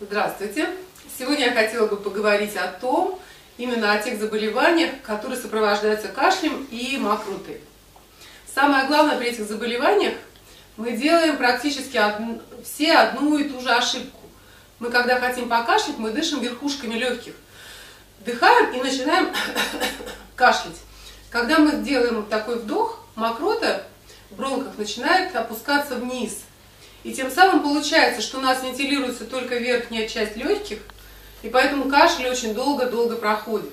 Здравствуйте! Сегодня я хотела бы поговорить о том, именно о тех заболеваниях, которые сопровождаются кашлем и мокротой. Самое главное при этих заболеваниях, мы делаем практически все одну и ту же ошибку. Мы, когда хотим покашлять, мы дышим верхушками легких. Вдыхаем и начинаем кашлять. Когда мы делаем такой вдох, мокрота в бронхах начинает опускаться вниз. И тем самым получается, что у нас вентилируется только верхняя часть легких, и поэтому кашель очень долго-долго проходит.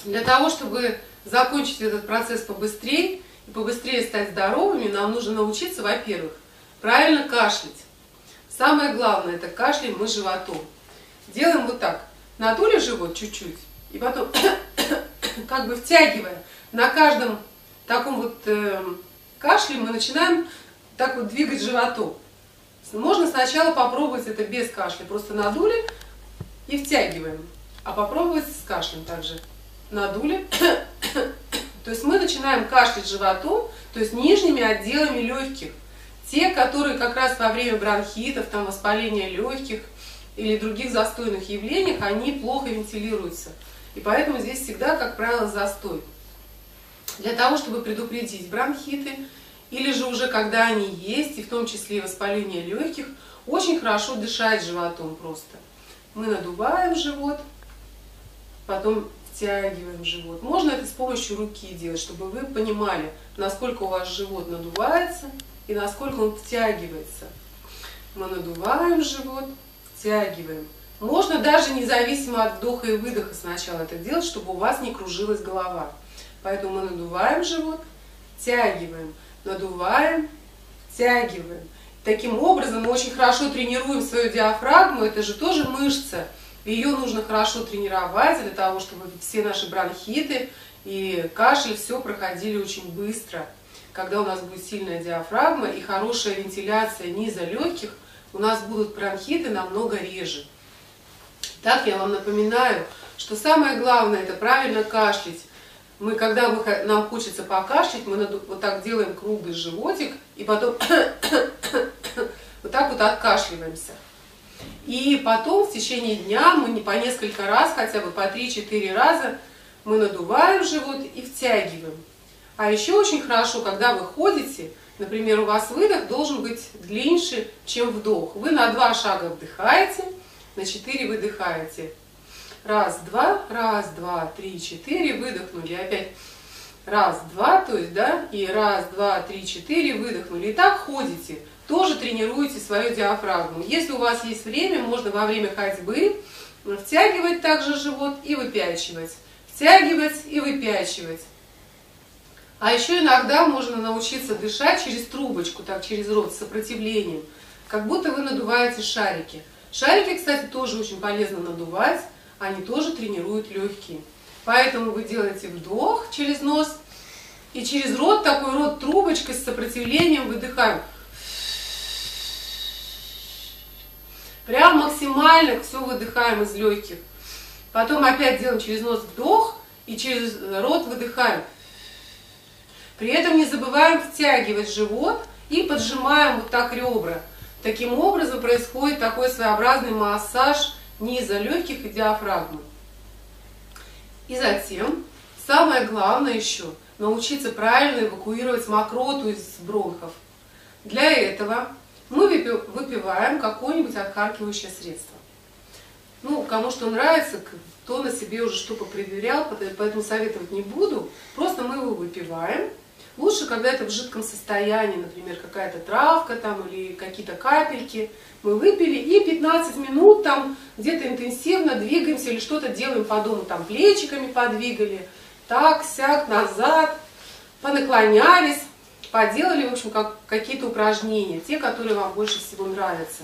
Для того, чтобы закончить этот процесс побыстрее и побыстрее стать здоровыми, нам нужно научиться, во-первых, правильно кашлять. Самое главное, это кашляем мы животом. Делаем вот так. Надули живот чуть-чуть, и потом как бы втягивая. На каждом таком вот кашле мы начинаем так вот двигать животом. Можно сначала попробовать это без кашля. Просто надули и втягиваем. А попробовать с кашлем также. Надули. То есть мы начинаем кашлять животом, то есть нижними отделами легких. Те, которые как раз во время бронхитов, там, воспаления легких или других застойных явлениях, они плохо вентилируются. И поэтому здесь всегда, как правило, застой. Для того, чтобы предупредить бронхиты, или же уже когда они есть, и в том числе и воспаление легких, очень хорошо дышать животом просто. Мы надуваем живот, потом втягиваем живот. Можно это с помощью руки делать, чтобы вы понимали, насколько у вас живот надувается и насколько он втягивается. Мы надуваем живот, втягиваем. Можно даже независимо от вдоха и выдоха сначала это делать, чтобы у вас не кружилась голова. Поэтому мы надуваем живот, втягиваем. Надуваем, втягиваем. Таким образом мы очень хорошо тренируем свою диафрагму. Это же тоже мышца. Ее нужно хорошо тренировать для того, чтобы все наши бронхиты и кашель все проходили очень быстро. Когда у нас будет сильная диафрагма и хорошая вентиляция низа легких, у нас будут бронхиты намного реже. Так я вам напоминаю, что самое главное это правильно кашлять. Мы, когда нам хочется покашлять, мы вот так делаем круглый животик и потом вот так вот откашливаемся. И потом в течение дня мы по несколько раз, хотя бы по 3-4 раза, мы надуваем живот и втягиваем. А еще очень хорошо, когда вы ходите, например, у вас выдох должен быть длиннее, чем вдох. Вы на 2 шага вдыхаете, на 4 выдыхаете. Раз, два, 3, 4, выдохнули. Опять раз, два, то есть, да, и раз, два, 3, 4, выдохнули. И так ходите. Тоже тренируете свою диафрагму. Если у вас есть время, можно во время ходьбы втягивать также живот и выпячивать. Втягивать и выпячивать. А еще иногда можно научиться дышать через трубочку, так через рот, с сопротивлением. Как будто вы надуваете шарики. Шарики, кстати, тоже очень полезно надувать. Они тоже тренируют легкие. Поэтому вы делаете вдох через нос и через рот, такой рот трубочкой с сопротивлением выдыхаем. Прям максимально все выдыхаем из легких. Потом опять делаем через нос вдох и через рот выдыхаем. При этом не забываем втягивать живот и поджимаем вот так ребра. Таким образом происходит такой своеобразный массаж низа легких и диафрагмы. И затем, самое главное еще, научиться правильно эвакуировать мокроту из бронхов. Для этого мы выпиваем какое-нибудь отхаркивающее средство. Ну, кому что нравится, кто на себе уже что проверял, поэтому советовать не буду. Просто мы его выпиваем. Лучше, когда это в жидком состоянии, например, какая-то травка там или какие-то капельки. Мы выпили и 15 минут там где-то интенсивно двигаемся или что-то делаем по дому, там плечиками подвигали, так, сяк, назад, понаклонялись, поделали, в общем, какие-то упражнения, те, которые вам больше всего нравятся.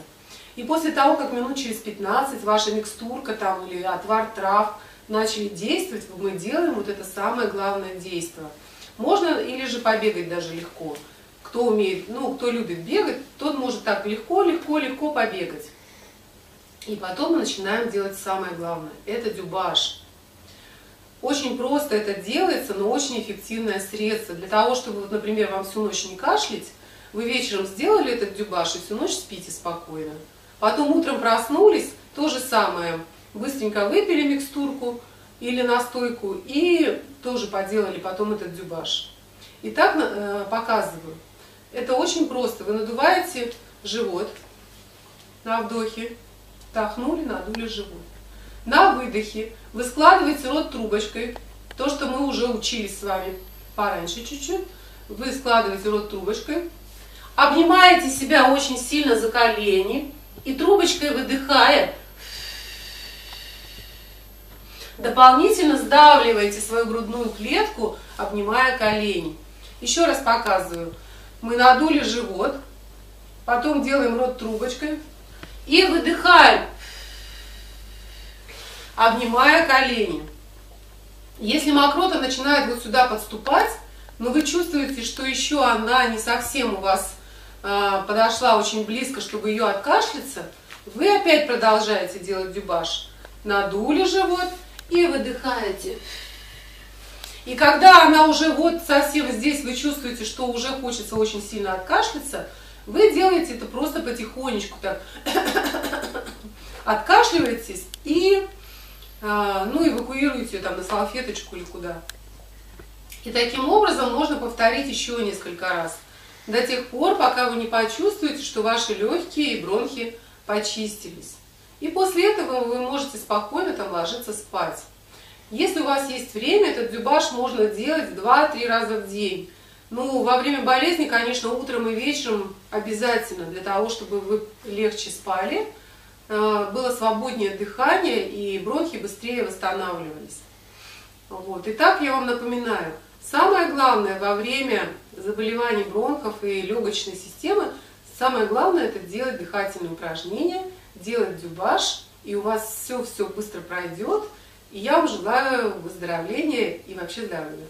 И после того, как минут через 15 ваша микстурка там или отвар трав начали действовать, мы делаем вот это самое главное действие. Можно или же побегать даже легко. Кто умеет, ну, кто любит бегать, тот может так легко побегать. И потом мы начинаем делать самое главное. Это дюбаж. Очень просто это делается, но очень эффективное средство. Для того, чтобы, вот, например, вам всю ночь не кашлять, вы вечером сделали этот дюбаж и всю ночь спите спокойно. Потом утром проснулись, то же самое. Быстренько выпили микстурку или настойку и тоже поделали потом этот дюбаш. Итак, показываю. Это очень просто. Вы надуваете живот на вдохе, вдохнули, надули живот. На выдохе вы складываете рот трубочкой, то, что мы уже учились с вами пораньше чуть-чуть. Вы складываете рот трубочкой, обнимаете себя очень сильно за колени и трубочкой выдыхая, дополнительно сдавливаете свою грудную клетку, обнимая колени. Еще раз показываю. Мы надули живот, потом делаем рот трубочкой и выдыхаем, обнимая колени. Если мокрота начинает вот сюда подступать, но вы чувствуете, что еще она не совсем у вас подошла очень близко, чтобы ее откашляться, вы опять продолжаете делать дюбаш. Надули живот и выдыхаете. И когда она уже вот совсем здесь, вы чувствуете, что уже хочется очень сильно откашляться, вы делаете это просто потихонечку так. Откашливаетесь и эвакуируете ее там на салфеточку или куда. И таким образом можно повторить еще несколько раз. До тех пор, пока вы не почувствуете, что ваши легкие и бронхи почистились. И после этого вы можете спокойно там ложиться спать. Если у вас есть время, этот дюбаш можно делать 2-3 раза в день. Ну, во время болезни, конечно, утром и вечером обязательно, для того, чтобы вы легче спали, было свободнее дыхание и бронхи быстрее восстанавливались. Вот. Итак, я вам напоминаю, самое главное во время заболеваний бронхов и легочной системы, самое главное это делать дыхательные упражнения, делать дюбаш, и у вас все быстро пройдет. И я вам желаю выздоровления и вообще здоровья.